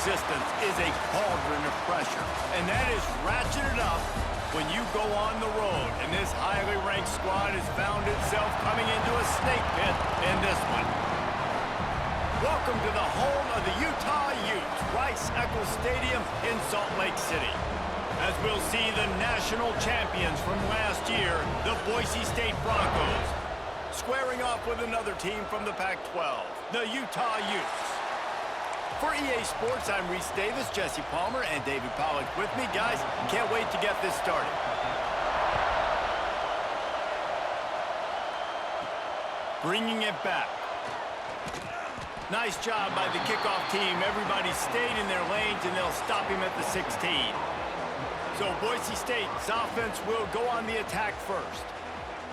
resistance is a cauldron of pressure, and that is ratcheted up when you go on the road. And this highly ranked squad has found itself coming into a snake pit in this one. Welcome to the home of the Utah Utes, Rice-Eccles Stadium in Salt Lake City, as we'll see the national champions from last year, the Boise State Broncos, squaring off with another team from the Pac-12, the Utah Utes. For EA Sports, I'm Reese Davis, Jesse Palmer, and David Pollack with me. Guys, can't wait to get this started. Bringing it back. Nice job by the kickoff team. Everybody stayed in their lanes, and they'll stop him at the 16. So Boise State's offense will go on the attack first.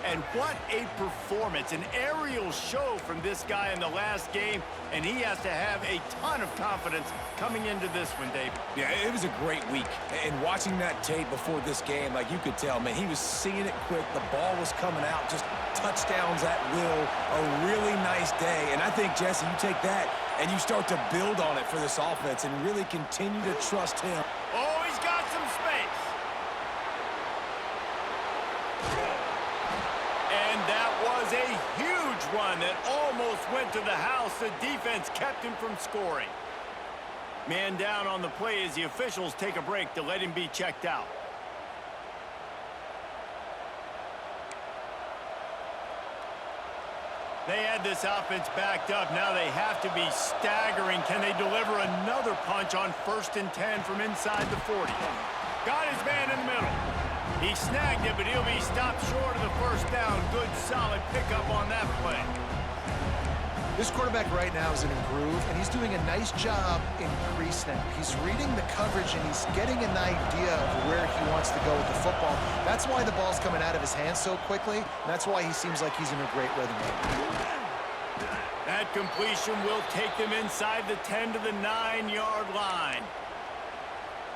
And what a performance, an aerial show from this guy in the last game, and he has to have a ton of confidence coming into this one, David. Yeah, it was a great week. And watching that tape before this game, like you could tell, man, he was seeing it quick. The ball was coming out, just touchdowns at will. A really nice day. And I think, Jesse, you take that and you start to build on it for this offense and really continue to trust him. Oh, he's got some space. And that was a huge run that almost went to the house. The defense kept him from scoring. Man down on the play as the officials take a break to let him be checked out. They had this offense backed up. Now they have to be staggering. Can they deliver another punch on 1st and 10 from inside the 40? Got his man in the middle. He snagged it, but he'll be stopped short of the first down. Good, solid pickup on that play. This quarterback right now is in a groove, and he's doing a nice job in pre-snap. He's reading the coverage, and he's getting an idea of where he wants to go with the football. That's why the ball's coming out of his hands so quickly, and that's why he seems like he's in a great rhythm right now. That completion will take them inside the 10 to the 9-yard line.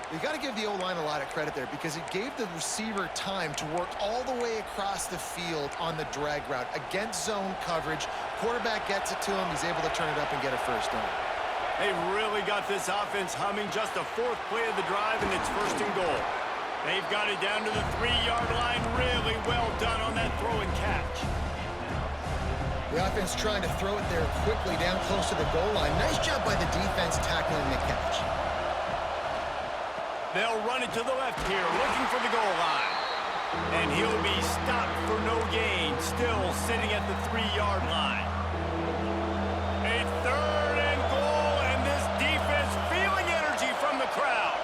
You got to give the O-line a lot of credit there because it gave the receiver time to work all the way across the field on the drag route against zone coverage. Quarterback gets it to him. He's able to turn it up and get a first down. They really got this offense humming. Just the 4th play of the drive, and it's 1st and goal. They've got it down to the 3-yard line. Really well done on that throw and catch. The offense trying to throw it there quickly down close to the goal line. Nice job by the defense tackling the catch. They'll run it to the left here, looking for the goal line. And he'll be stopped for no gain, still sitting at the 3-yard line. A 3rd and goal, and this defense feeling energy from the crowd.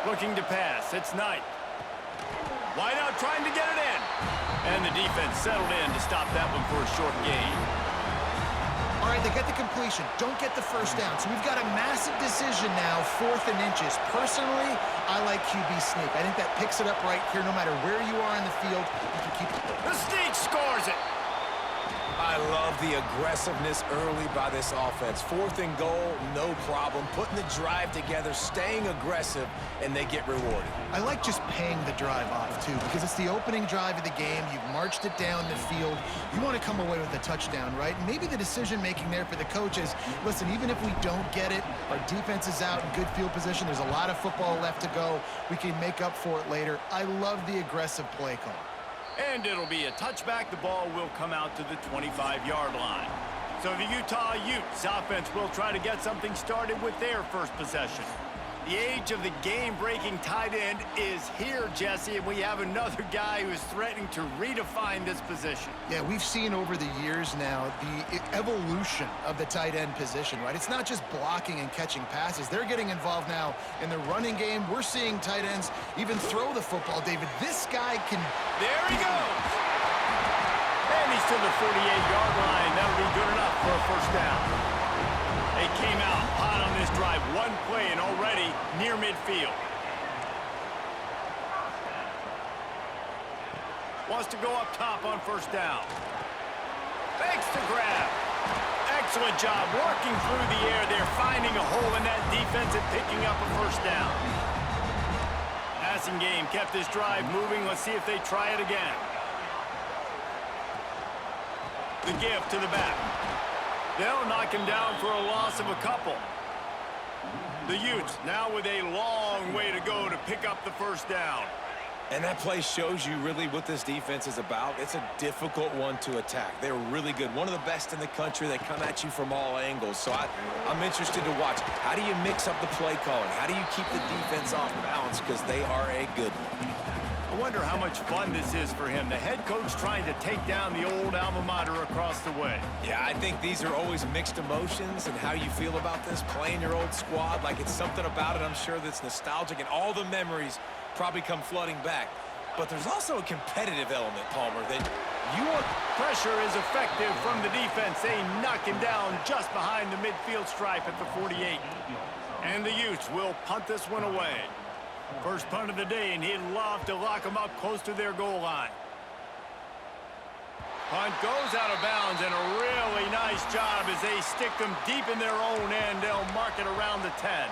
Looking to pass, it's Knight. Wide out trying to get it in. And the defense settled in to stop that one for a short gain. All right, they get the completion. Don't get the first down. So we've got a massive decision now, 4th and inches. Personally, I like QB sneak. I think that picks it up right here. No matter where you are in the field, you can keep it. The sneak scores it. I love the aggressiveness early by this offense. 4th and goal, no problem. Putting the drive together, staying aggressive, and they get rewarded. I like just paying the drive off, too, because it's the opening drive of the game. You've marched it down the field. You want to come away with a touchdown, right? And maybe the decision-making there for the coaches, listen, even if we don't get it, our defense is out in good field position. There's a lot of football left to go. We can make up for it later. I love the aggressive play call. And it'll be a touchback. The ball will come out to the 25-yard line. So the Utah Utes offense will try to get something started with their first possession. The age of the game-breaking tight end is here, Jesse, and we have another guy who is threatening to redefine this position. Yeah, we've seen over the years now the evolution of the tight end position, right? It's not just blocking and catching passes. They're getting involved now in the running game. We're seeing tight ends even throw the football, David. This guy can... There he goes! And he's to the 48-yard line. That'll be good enough for a first down. They came out hot on this drive. One play and already near midfield. Wants to go up top on first down. Fakes to grab. Excellent job working through the air there, finding a hole in that defense and picking up a first down. Passing game kept this drive moving. Let's see if they try it again. The give to the back. They'll knock him down for a loss of a couple. The Utes now with a long way to go to pick up the first down. And that play shows you really what this defense is about. It's a difficult one to attack. They're really good. One of the best in the country. They come at you from all angles. So I'm interested to watch. How do you mix up the play calling? How do you keep the defense off balance? Because they are a good one. I wonder how much fun this is for him. The head coach trying to take down the old alma mater across the way. Yeah, I think these are always mixed emotions and how you feel about this, playing your old squad. Like it's something about it, I'm sure, that's nostalgic, and all the memories probably come flooding back. But there's also a competitive element, Palmer, that you want. Pressure is effective from the defense. They knock him down just behind the midfield stripe at the 48. And the Utes will punt this one away. First punt of the day, and he'd love to lock them up close to their goal line. Punt goes out of bounds, and a really nice job as they stick them deep in their own end. They'll mark it around the 10.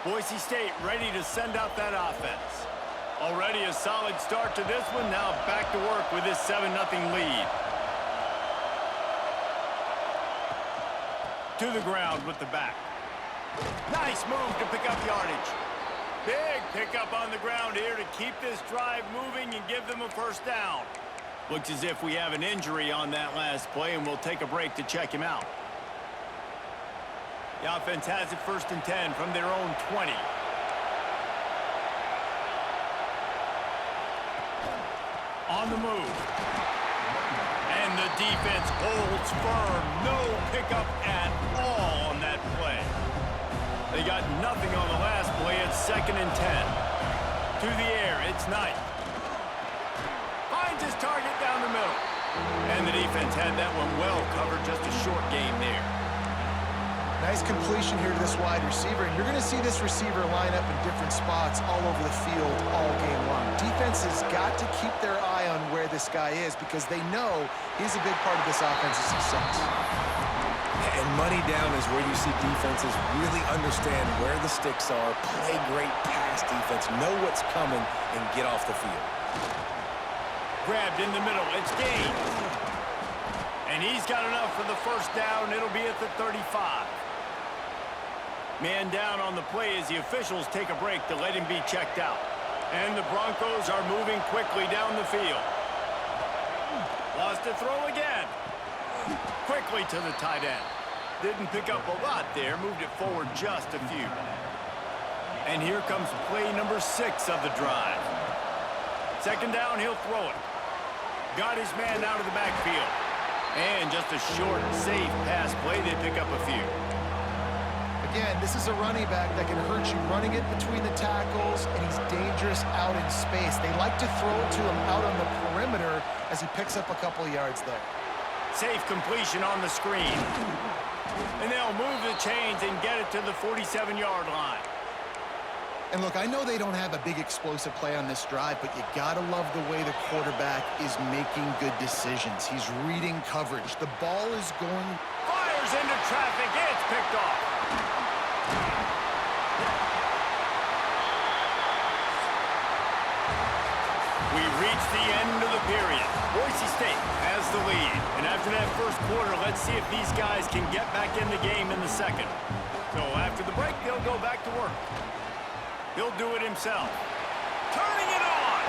Boise State ready to send out that offense. Already a solid start to this one. Now back to work with this 7-0 lead. To the ground with the back. Nice move to pick up yardage. Big pickup on the ground here to keep this drive moving and give them a first down. Looks as if we have an injury on that last play, and we'll take a break to check him out. The offense has it 1st and 10 from their own 20. On the move. And the defense holds firm. No pickup at all on that play. They got nothing on the last play. It's 2nd and 10. To the air, it's Knight. Finds his target down the middle. And the defense had that one well covered. Just a short game there. Nice completion here to this wide receiver, and you're going to see this receiver line up in different spots all over the field all game long. Defense has got to keep their eye on where this guy is because they know he's a big part of this offense's success. And money down is where you see defenses really understand where the sticks are, play great pass defense, know what's coming, and get off the field. Grabbed in the middle. It's gained. And he's got enough for the first down. It'll be at the 35. Man down on the play as the officials take a break to let him be checked out. And the Broncos are moving quickly down the field. Lost to throw again. Quickly to the tight end. Didn't pick up a lot there. Moved it forward just a few. And here comes play number 6 of the drive. 2nd down, he'll throw it. Got his man out of the backfield. And just a short, safe pass play. They pick up a few. Again, this is a running back that can hurt you running it between the tackles, and he's dangerous out in space. They like to throw it to him out on the perimeter as he picks up a couple of yards there. Safe completion on the screen. And they'll move the chains and get it to the 47-yard line. And look, I know they don't have a big explosive play on this drive, but you gotta love the way the quarterback is making good decisions. He's reading coverage. The ball is going... Fires into traffic. It's picked off. We've reached the end of the period. Boise State has the lead. And after that first quarter, let's see if these guys can get back in the game in the second. So after the break, they'll go back to work. He'll do it himself. Turning it on.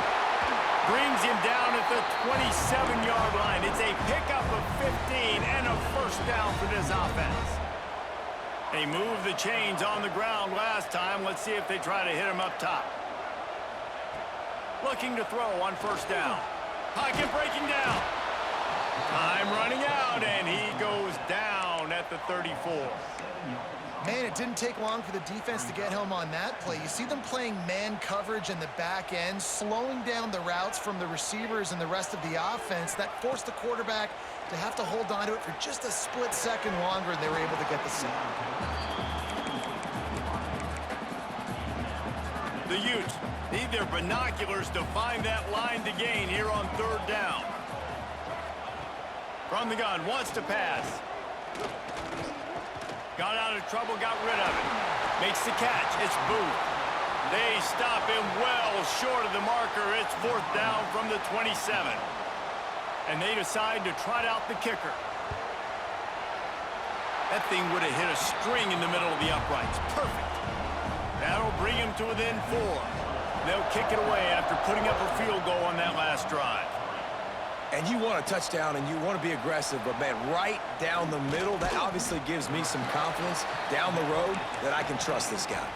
Brings him down at the 27-yard line. It's a pickup of 15 and a first down for this offense. They moved the chains on the ground last time. Let's see if they try to hit him up top. Looking to throw on first down. Pocket breaking down. Time running out, and he goes down at the 34. Man, it didn't take long for the defense to get home on that play. You see them playing man coverage in the back end, slowing down the routes from the receivers and the rest of the offense. That forced the quarterback to have to hold on to it for just a split second longer, and they were able to get the sack. The Utes need their binoculars to find that line to gain here on 3rd down. From the gun, wants to pass. Got out of trouble, got rid of it. Makes the catch. It's Booth. They stop him well short of the marker. It's 4th down from the 27. And they decide to trot out the kicker. That thing would have hit a string in the middle of the uprights. Perfect. That'll bring him to within 4. They'll kick it away after putting up a field goal on that last drive. And you want a touchdown and you want to be aggressive, but man, right down the middle, that obviously gives me some confidence down the road that I can trust this guy.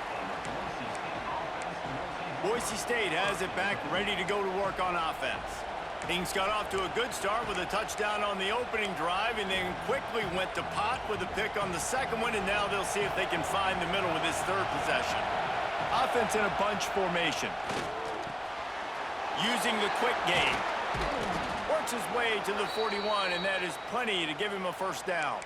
Boise State has it back, ready to go to work on offense. Things got off to a good start with a touchdown on the opening drive and then quickly went to pot with a pick on the second one, and now they'll see if they can find the middle with this third possession. Offense in a bunch formation. Using the quick game. Works his way to the 41, and that is plenty to give him a first down.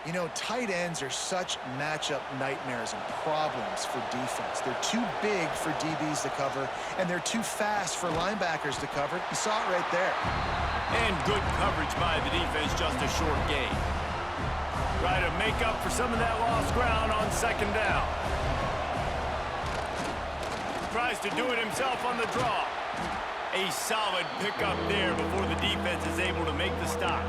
You know, tight ends are such matchup nightmares and problems for defense. They're too big for DBs to cover, and they're too fast for linebackers to cover. You saw it right there. And good coverage by the defense, just a short gain. Try to make up for some of that lost ground on second down. Tries to do it himself on the draw. A solid pickup there before the defense is able to make the stop.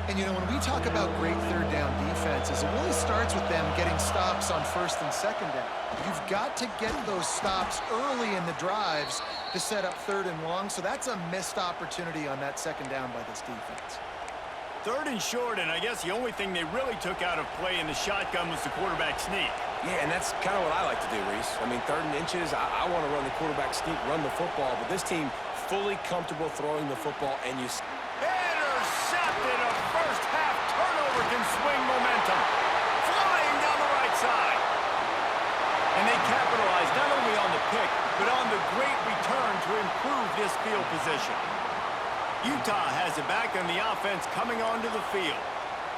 And, you know, when we talk about great third down defenses, it really starts with them getting stops on first and second down. You've got to get those stops early in the drives to set up third and long, so that's a missed opportunity on that second down by this defense. Third and short, and I guess the only thing they really took out of play in the shotgun was the quarterback sneak. Yeah, and that's kind of what I like to do, Reese. I mean, 3rd and inches, I want to run the quarterback sneak, run the football, but this team fully comfortable throwing the football, and you... Intercepted! A first-half turnover can swing momentum. Flying down the right side. And they capitalized not only on the pick, but on the great return to improve this field position. Utah has it back on the offense coming onto the field.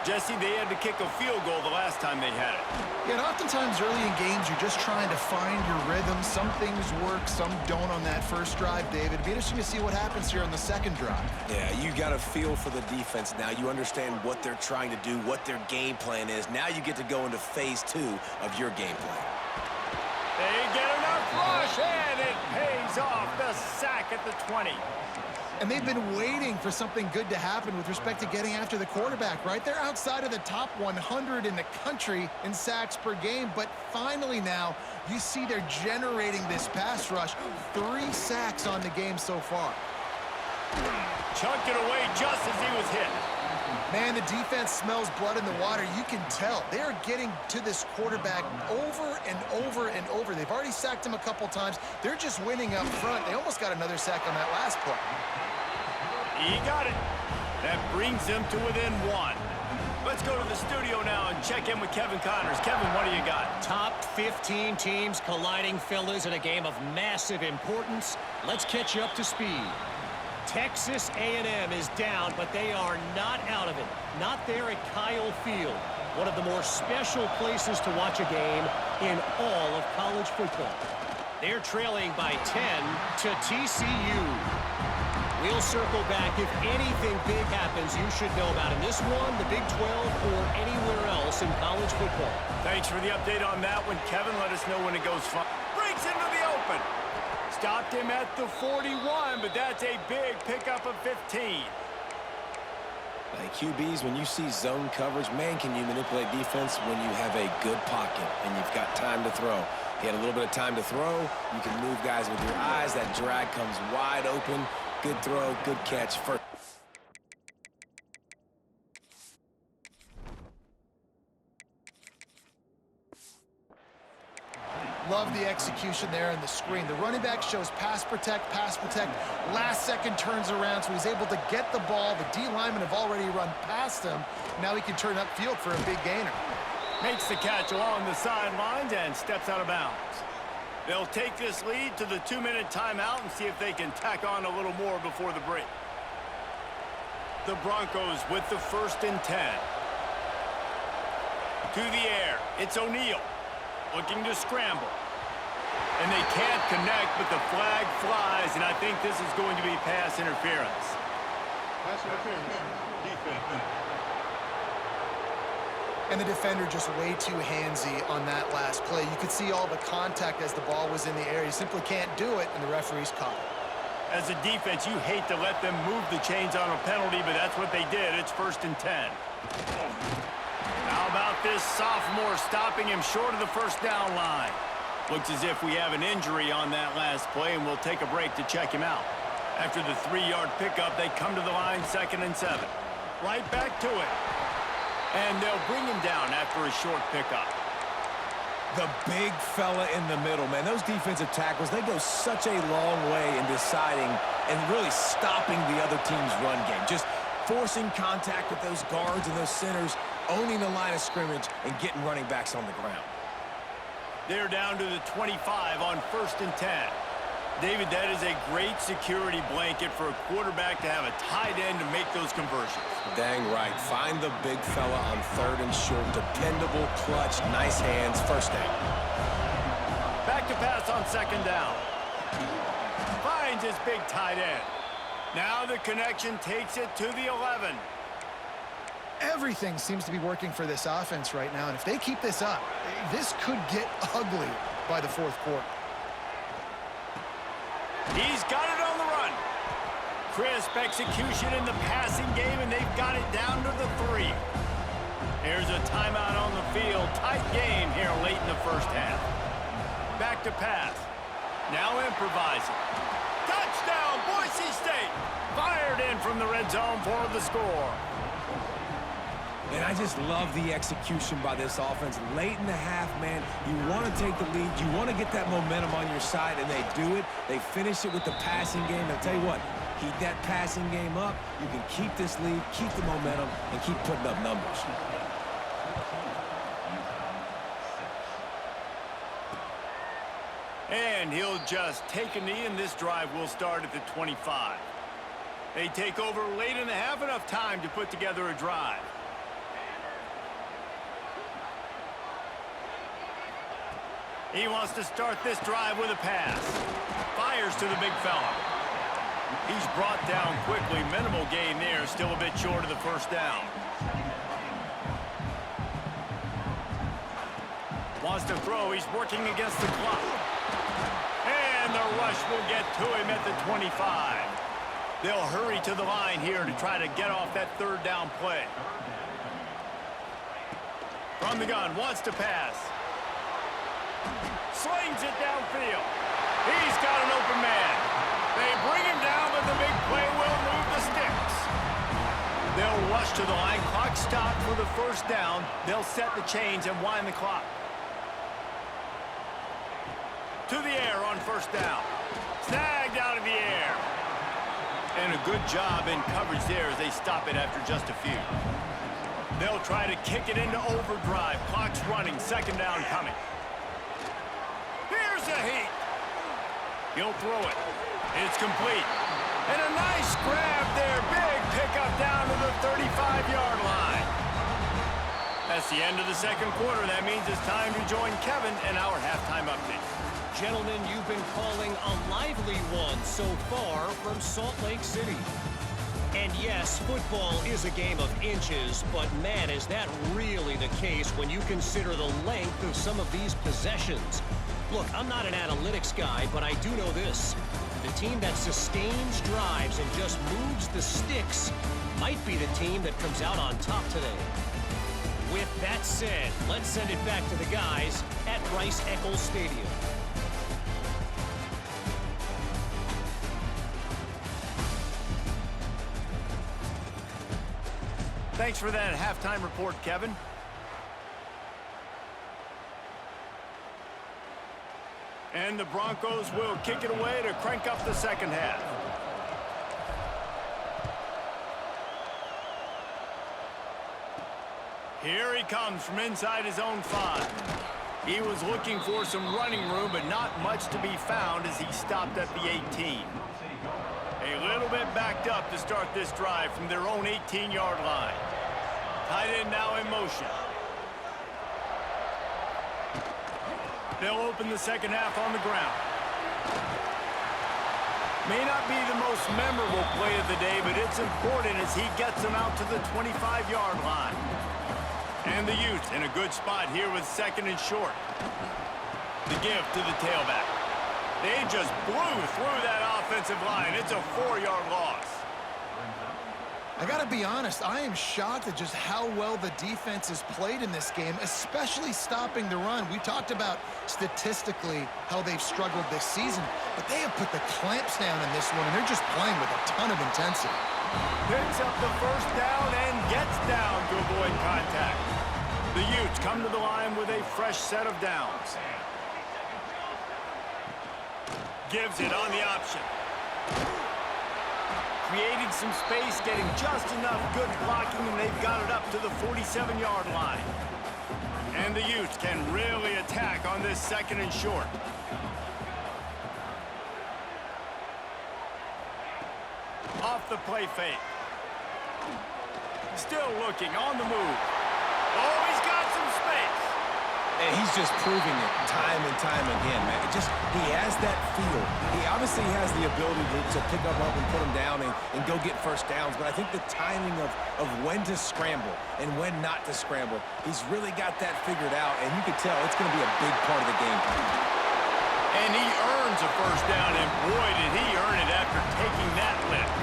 Jesse, they had to kick a field goal the last time they had it. Yeah, and oftentimes early in games, you're just trying to find your rhythm. Some things work, some don't on that first drive, David. It'd be interesting to see what happens here on the second drive. Yeah, you got a feel for the defense now. You understand what they're trying to do, what their game plan is. Now you get to go into phase 2 of your game plan. They get enough rush, and it pays off. The sack at the 20. And they've been waiting for something good to happen with respect to getting after the quarterback, right? They're outside of the top 100 in the country in sacks per game, but finally now you see they're generating this pass rush. 3 sacks on the game so far. Chunked it away just as he was hit. Man, the defense smells blood in the water. You can tell. They are getting to this quarterback over and over and over. They've already sacked him a couple times. They're just winning up front. They almost got another sack on that last play. He got it. That brings him to within 1. Let's go to the studio now and check in with Kevin Connors. Kevin, what do you got? Top 15 teams colliding, fellas, in a game of massive importance. Let's catch you up to speed. Texas A&M is down, but they are not out of it. Not there at Kyle Field, one of the more special places to watch a game in all of college football. They're trailing by 10 to TCU. We'll circle back. If anything big happens, you should know about in this one, the Big 12, or anywhere else in college football. Thanks for the update on that one, Kevin. Let us know when it goes fine. Breaks into the open. Stopped him at the 41, but that's a big pickup of 15. Like QBs, when you see zone coverage, man, can you manipulate defense when you have a good pocket and you've got time to throw. He had a little bit of time to throw. You can move guys with your eyes. That drag comes wide open. Good throw, good catch. First. Love the execution there in the screen. The running back shows pass protect, last second turns around, so he's able to get the ball. The D linemen have already run past him. Now he can turn upfield for a big gainer. Makes the catch along the sidelines and steps out of bounds. They'll take this lead to the 2-minute timeout and see if they can tack on a little more before the break. The Broncos with the 1st and 10. To the air, it's O'Neal. Looking to scramble. And they can't connect, but the flag flies, and I think this is going to be pass interference. Pass interference. Defense. And the defender just way too handsy on that last play. You could see all the contact as the ball was in the air. He simply can't do it, and the referee's caught it. As a defense, you hate to let them move the chains on a penalty, but that's what they did. It's 1st and 10. How about this sophomore stopping him short of the first down line? Looks as if we have an injury on that last play, and we'll take a break to check him out. After the 3-yard pickup, they come to the line 2nd and 7. Right back to it. And they'll bring him down after a short pickup. The big fella in the middle, man. Those defensive tackles, they go such a long way in deciding and really stopping the other team's run game. Just forcing contact with those guards and those centers, owning the line of scrimmage, and getting running backs on the ground. They're down to the 25 on 1st and 10. David, that is a great security blanket for a quarterback to have a tight end to make those conversions. Dang right. Find the big fella on 3rd and short. Dependable, clutch, nice hands, first down. Back to pass on 2nd down. Finds his big tight end. Now the connection takes it to the 11. Everything seems to be working for this offense right now, and if they keep this up, this could get ugly by the 4th quarter. He's got it on the run. Crisp execution in the passing game, and they've got it down to the 3. Here's a timeout on the field. Tight game here late in the first half. Back to pass. Now improvising. Touchdown, Boise State. Fired in from the red zone for the score. And I just love the execution by this offense. Late in the half, man, you want to take the lead. You want to get that momentum on your side, and they do it. They finish it with the passing game. I'll tell you what, keep that passing game up. You can keep this lead, keep the momentum, and keep putting up numbers. And he'll just take a knee, and this drive will start at the 25. They take over late in the half, enough time to put together a drive. He wants to start this drive with a pass. Fires to the big fella. He's brought down quickly. Minimal gain there. Still a bit short of the first down. Wants to throw. He's working against the clock. And the rush will get to him at the 25. They'll hurry to the line here to try to get off that 3rd down play. From the gun. Wants to pass. Slings it downfield. He's got an open man. They bring him down, but the big play will move the sticks. They'll rush to the line. Clock stopped for the first down. They'll set the chains and wind the clock. To the air on 1st down. Snagged out of the air. And a good job in coverage there as they stop it after just a few. They'll try to kick it into overdrive. Clock's running. 2nd down coming. Here's a heat. He'll throw it. It's complete. And a nice grab there. Big pickup down to the 35-yard line. That's the end of the 2nd quarter. That means it's time to join Kevin in our halftime update. Gentlemen, you've been calling a lively one so far from Salt Lake City. And yes, football is a game of inches, but man, is that really the case when you consider the length of some of these possessions. Look, I'm not an analytics guy, but I do know this. The team that sustains drives and just moves the sticks might be the team that comes out on top today. With that said, let's send it back to the guys at Rice-Eccles Stadium. Thanks for that halftime report, Kevin. And the Broncos will kick it away to crank up the 2nd half. Here he comes from inside his own 5. He was looking for some running room, but not much to be found as he stopped at the 18. A little bit backed up to start this drive from their own 18-yard line. Tight end now in motion. They'll open the 2nd half on the ground. May not be the most memorable play of the day, but it's important as he gets them out to the 25-yard line. And the Utes in a good spot here with 2nd and short. The give to the tailback. They just blew through that offensive line. It's a 4-yard loss. I got to be honest, I am shocked at just how well the defense has played in this game, especially stopping the run. We talked about statistically how they've struggled this season, but they have put the clamps down in this one, and they're just playing with a ton of intensity. Picks up the first down and gets down to avoid contact. The Utes come to the line with a fresh set of downs. Gives it on the option. Creating some space, getting just enough good blocking, and they've got it up to the 47-yard line. And the Utes can really attack on this 2nd and short. Off the play fake. Still looking, on the move. Oh, he's got some space. And he's just proving it time and time again, man. He has that feel. He obviously has the ability to pick up and put him down and go get first downs, but I think the timing of when to scramble and when not to scramble, he's really got that figured out, and you can tell it's going to be a big part of the game. And he earns a first down, and boy, did he earn it after taking that lift.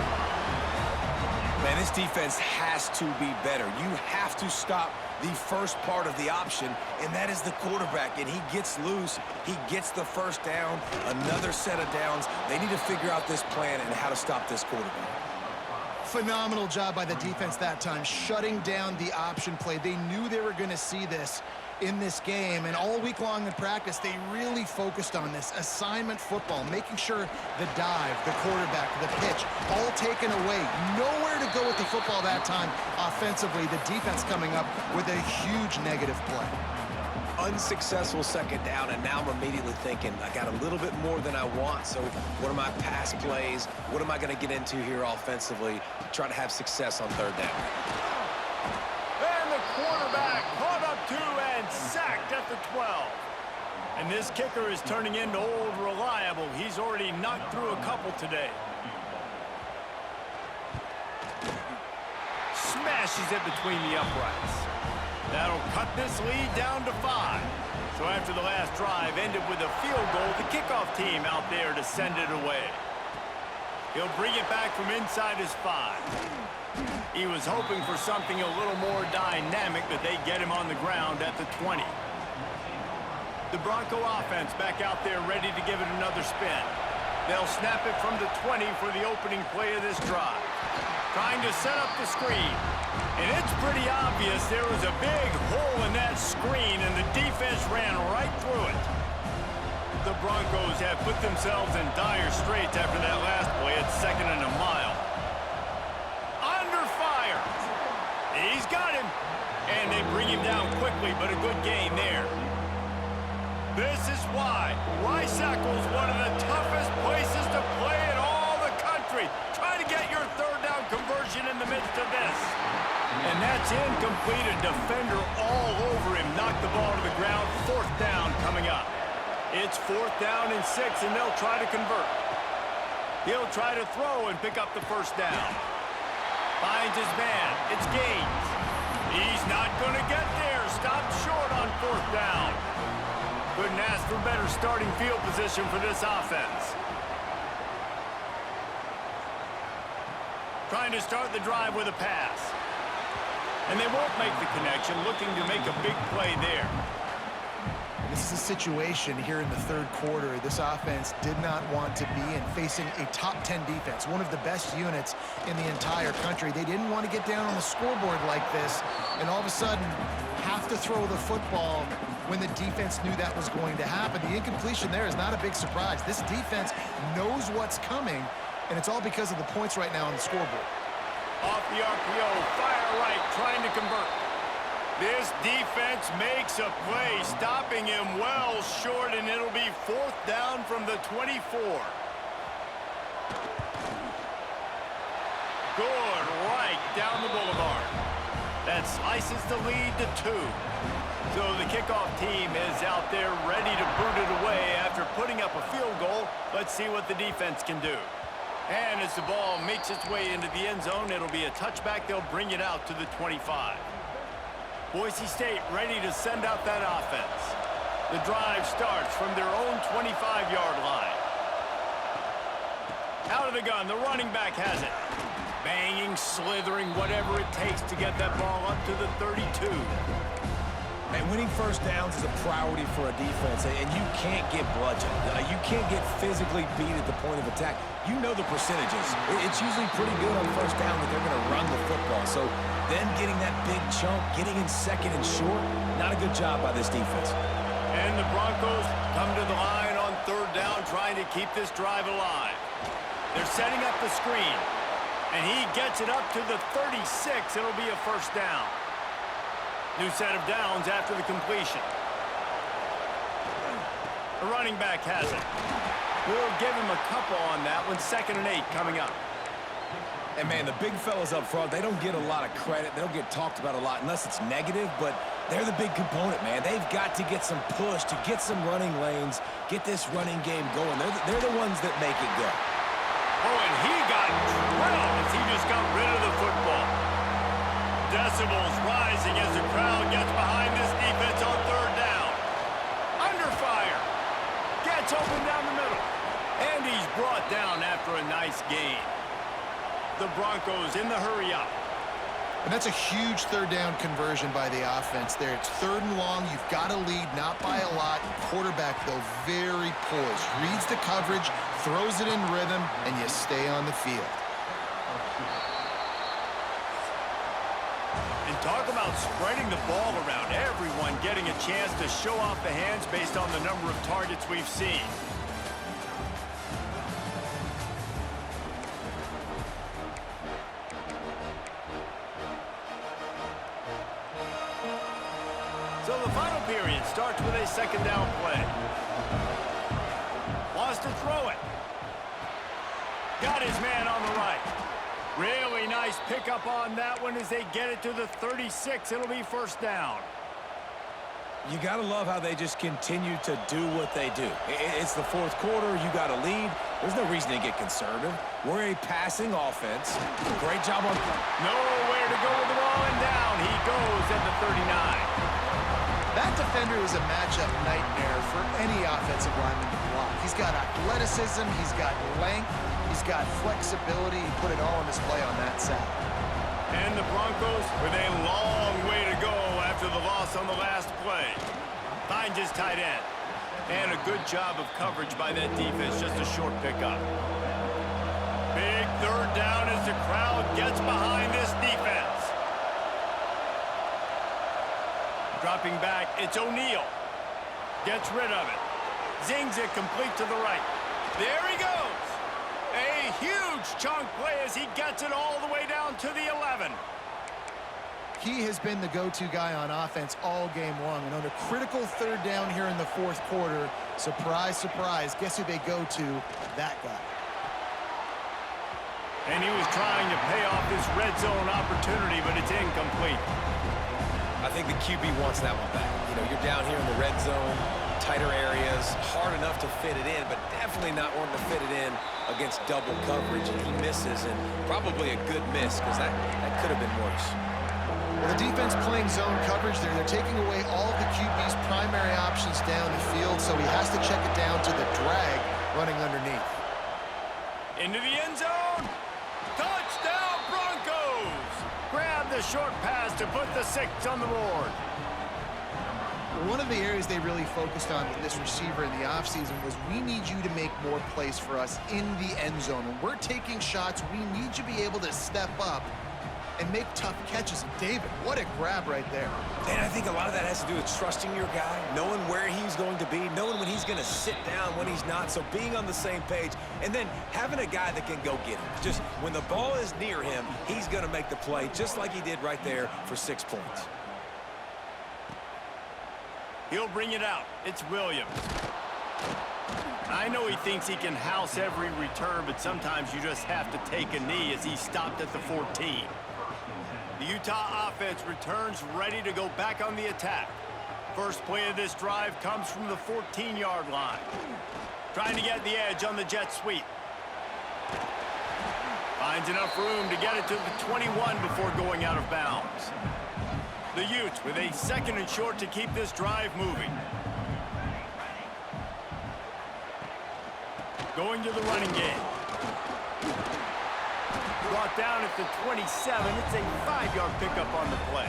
Man, this defense has to be better. You have to stop the first part of the option, and that is the quarterback. And he gets loose. He gets the first down, another set of downs. They need to figure out this plan and how to stop this quarterback. Phenomenal job by the defense that time, shutting down the option play. They knew they were going to see this in this game, and all week long in practice, they really focused on this assignment football, making sure the dive, the quarterback, the pitch, all taken away. Nowhere to go with the football that time offensively. The defense coming up with a huge negative play. Unsuccessful 2nd down, and now I'm immediately thinking, I got a little bit more than I want, so what are my pass plays? What am I going to get into here offensively to try to have success on 3rd down? And the quarterback caught up to and sacked at the 12. And this kicker is turning into old reliable. He's already knocked through a couple today. Smashes it between the uprights. That'll cut this lead down to 5. So after the last drive ended with a field goal, the kickoff team out there to send it away. He'll bring it back from inside his 5. He was hoping for something a little more dynamic, but they get him on the ground at the 20. The Bronco offense back out there ready to give it another spin. They'll snap it from the 20 for the opening play of this drive. Trying to set up the screen. And it's pretty obvious there was a big hole in that screen, and the defense ran right through it. The Broncos have put themselves in dire straits after that last play at 2nd and a mile. Under fire. He's got him. And they bring him down quickly, but a good gain there. This is why Rice-Eccles, one of the toughest places to play in all the country. Try to get your 3rd down conversion in the midst of this. And that's incomplete. A defender all over him. Knocked the ball to the ground. 4th down coming up. It's 4th down and 6, and they'll try to convert. He'll try to throw and pick up the first down. Finds his man. It's Gaines. He's not going to get there. Stopped short on 4th down. Couldn't ask for better starting field position for this offense. Trying to start the drive with a pass. And they won't make the connection, looking to make a big play there. This is a situation here in the 3rd quarter. This offense did not want to be in, facing a top 10 defense, one of the best units in the entire country. They didn't want to get down on the scoreboard like this, and all of a sudden have to throw the football when the defense knew that was going to happen. The incompletion there is not a big surprise. This defense knows what's coming, and it's all because of the points right now on the scoreboard. Off the RPO, fire right, trying to convert. This defense makes a play, stopping him well short, and it'll be 4th down from the 24. Good right down the boulevard. That slices the lead to 2. So the kickoff team is out there ready to boot it away after putting up a field goal. Let's see what the defense can do. And as the ball makes its way into the end zone, it'll be a touchback. They'll bring it out to the 25. Boise State ready to send out that offense. The drive starts from their own 25-yard line. Out of the gun, the running back has it. Banging, slithering, whatever it takes to get that ball up to the 32. And winning first downs is a priority for a defense, and you can't get bludgeoned. You can't get physically beat at the point of attack. You know the percentages. It's usually pretty good on first down that they're going to run the football. So then getting that big chunk, getting in second and short, not a good job by this defense. And the Broncos come to the line on third down, trying to keep this drive alive. They're setting up the screen, and he gets it up to the 36. It'll be a first down. New set of downs after the completion. The running back has it. We'll give him a couple on that one. 2nd and 8 coming up. And, man, the big fellas up front, they don't get a lot of credit. They don't get talked about a lot unless it's negative, but they're the big component, man. They've got to get some push, to get some running lanes, get this running game going. They're the ones that make it go. Oh, and he got drilled as he just got rid of the football. Decibels rising as the crowd gets behind this defense on third down. Under fire. Gets open down the middle. And he's brought down after a nice gain. The Broncos in the hurry up. And that's a huge third down conversion by the offense there. It's 3rd and long. You've got to lead, not by a lot. Quarterback, though, very poised. Reads the coverage, throws it in rhythm, and you stay on the field. And talk about spreading the ball around. Everyone getting a chance to show off the hands based on the number of targets we've seen. So the final period starts with a 2nd down play. Wants to throw it. Got his man on the right. Really nice pickup on that one as they get it to the 36. It'll be first down. You got to love how they just continue to do what they do. It's the 4th quarter. You got to lead. There's no reason to get conservative. We're a passing offense. Great job on... Nowhere to go with the ball, and down he goes at the 39. That defender is a matchup nightmare for any offensive lineman to block. He's got athleticism, he's got length, he's got flexibility. He put it all on display on that side. And the Broncos with a long way to go after the loss on the last play. Finds his tight end. And a good job of coverage by that defense, just a short pickup. Big third down as the crowd gets behind this defense. Dropping back, it's O'Neal. Gets rid of it. Zings it complete to the right. There he goes. A huge chunk play as he gets it all the way down to the 11. He has been the go-to guy on offense all game long. And on a critical third down here in the 4th quarter, surprise, surprise, guess who they go to? That guy. And he was trying to pay off this red zone opportunity, but it's incomplete. I think the QB wants that one back. You know, you're down here in the red zone, tighter areas, hard enough to fit it in, but definitely not wanting to fit it in against double coverage. And he misses, and probably a good miss, because that could have been worse. Well, the defense playing zone coverage there. They're taking away all of the QB's primary options down the field, so he has to check it down to the drag running underneath. Into the end zone. Touchdown, Broncos! Grab the short pass to put the 6 on the board. One of the areas they really focused on with this receiver in the offseason was we need you to make more plays for us in the end zone. When we're taking shots, we need you to be able to step up and make tough catches. And David, what a grab right there. And I think a lot of that has to do with trusting your guy, knowing where he's going to be, knowing when he's going to sit down, when he's not, so being on the same page, and then having a guy that can go get him. Just when the ball is near him, he's going to make the play, just like he did right there for 6 points. He'll bring it out. It's Williams. I know he thinks he can house every return, but sometimes you just have to take a knee as he stopped at the 14. The Utah offense returns ready to go back on the attack. First play of this drive comes from the 14-yard line. Trying to get the edge on the jet sweep. Finds enough room to get it to the 21 before going out of bounds. The Utes with a 2nd and short to keep this drive moving. Going to the running game. Brought down at the 27. It's a 5-yard pickup on the play.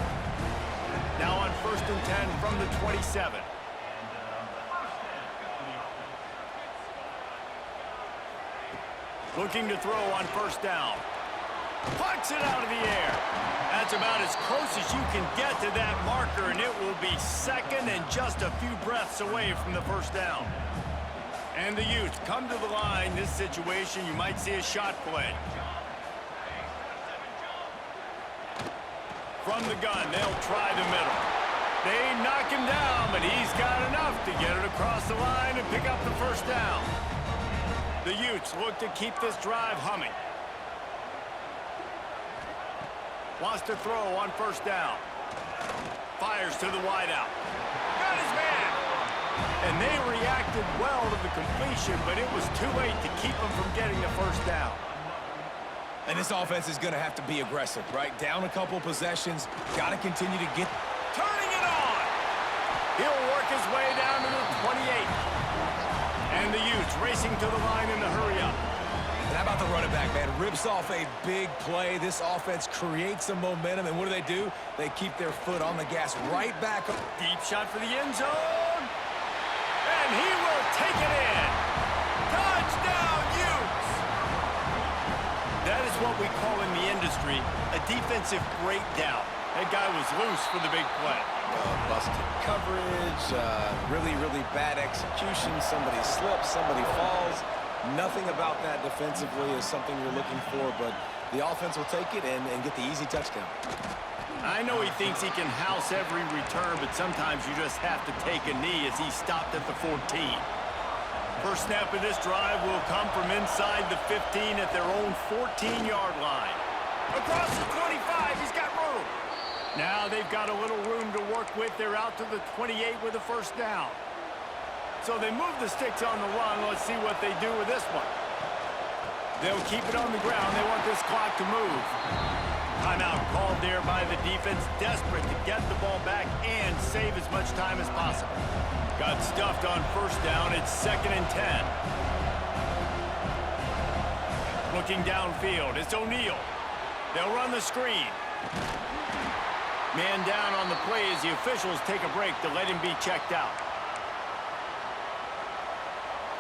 Now on 1st and 10 from the 27. Looking to throw on 1st down. Plucks it out of the air. That's about as close as you can get to that marker, and it will be 2nd and just a few breaths away from the 1st down. And the Utes come to the line. This situation, you might see a shot play. From the gun, they'll try the middle. They knock him down, but he's got enough to get it across the line and pick up the 1st down. The Utes look to keep this drive humming. Wants to throw on 1st down. Fires to the wideout. Got his man! And they reacted well to the completion, but it was too late to keep them from getting the 1st down. And this offense is going to have to be aggressive, right? Down a couple possessions, got to continue to get... Turning it on! He'll work his way down to the 28. And the Utes racing to the line in the hurry-up. And how about the running back, man? Rips off a big play. This offense creates some momentum, and what do? They keep their foot on the gas right back up. Deep shot for the end zone. And he will take it in. Touchdown, Utes! That is what we call in the industry a defensive breakdown. That guy was loose for the big play. Busted coverage, really, really bad execution. Somebody slips, somebody falls. Nothing about that defensively is something you're looking for, but the offense will take it and get the easy touchdown. I know he thinks he can house every return, but sometimes you just have to take a knee as he stopped at the 14. First snap of this drive will come from inside the 15 at their own 14-yard line. Across the 25, he's got room. Now they've got a little room to work with. They're out to the 28 with a 1st down. So they move the sticks on the run. Let's see what they do with this one. They'll keep it on the ground. They want this clock to move. Timeout called there by the defense, desperate to get the ball back and save as much time as possible. Got stuffed on 1st down. It's 2nd and 10. Looking downfield, it's O'Neal. They'll run the screen. Man down on the play as the officials take a break to let him be checked out.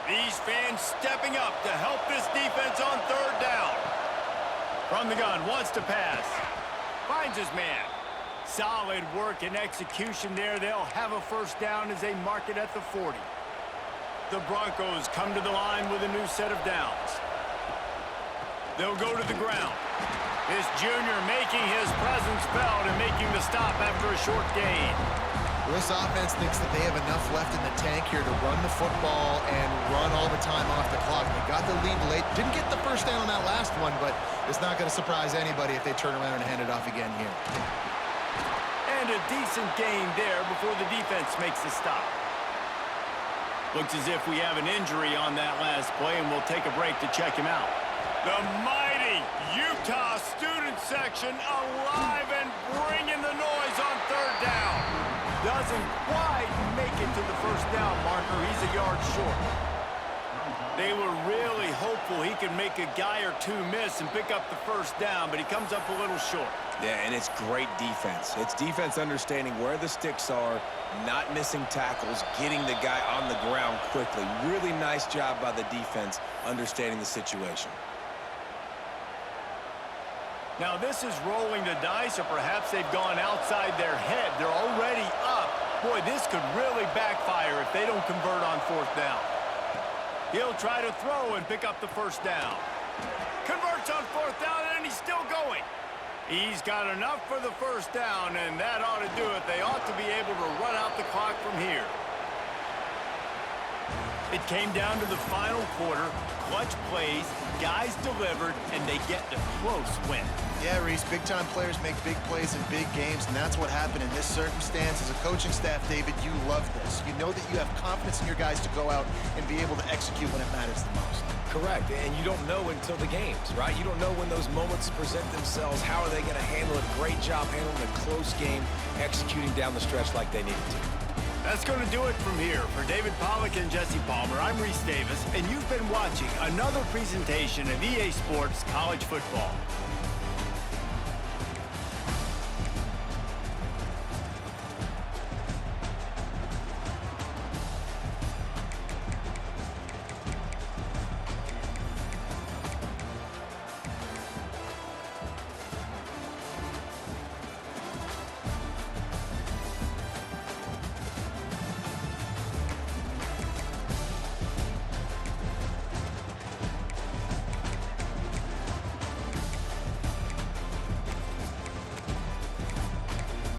These fans stepping up to help this defense on 3rd down. From the gun, wants to pass. Finds his man. Solid work and execution there. They'll have a 1st down as they mark it at the 40. The Broncos come to the line with a new set of downs. They'll go to the ground. This junior making his presence felt and making the stop after a short gain. This offense thinks that they have enough left in the tank here to run the football and run all the time off the clock. They got the lead late. Didn't get the 1st down on that last one, but it's not going to surprise anybody if they turn around and hand it off again here. And a decent gain there before the defense makes the stop. Looks as if we have an injury on that last play, and we'll take a break to check him out. The mighty Utah student section alive and bringing the noise on 3rd down. Doesn't quite make it to the 1st down marker. He's a yard short. They were really hopeful he could make a guy or two miss and pick up the 1st down, but he comes up a little short. Yeah, and it's great defense. It's defense understanding where the sticks are, not missing tackles, getting the guy on the ground quickly. Really nice job by the defense understanding the situation. Now this is rolling the dice, or perhaps they've gone outside their head. They're already up. Boy, this could really backfire if they don't convert on 4th down. He'll try to throw and pick up the 1st down. Converts on 4th down, and he's still going. He's got enough for the 1st down, and that ought to do it. They ought to be able to run out the clock from here. It came down to the final quarter. Clutch plays, guys delivered, and they get the close win. Yeah, Reese, big-time players make big plays in big games, and that's what happened in this circumstance. As a coaching staff, David, you love this. You know that you have confidence in your guys to go out and be able to execute when it matters the most. Correct, and you don't know until the games, right? You don't know when those moments present themselves. How are they going to handle it? Great job handling a close game, executing down the stretch like they needed to. That's going to do it from here. For David Pollack and Jesse Palmer, I'm Reese Davis, and you've been watching another presentation of EA Sports College Football.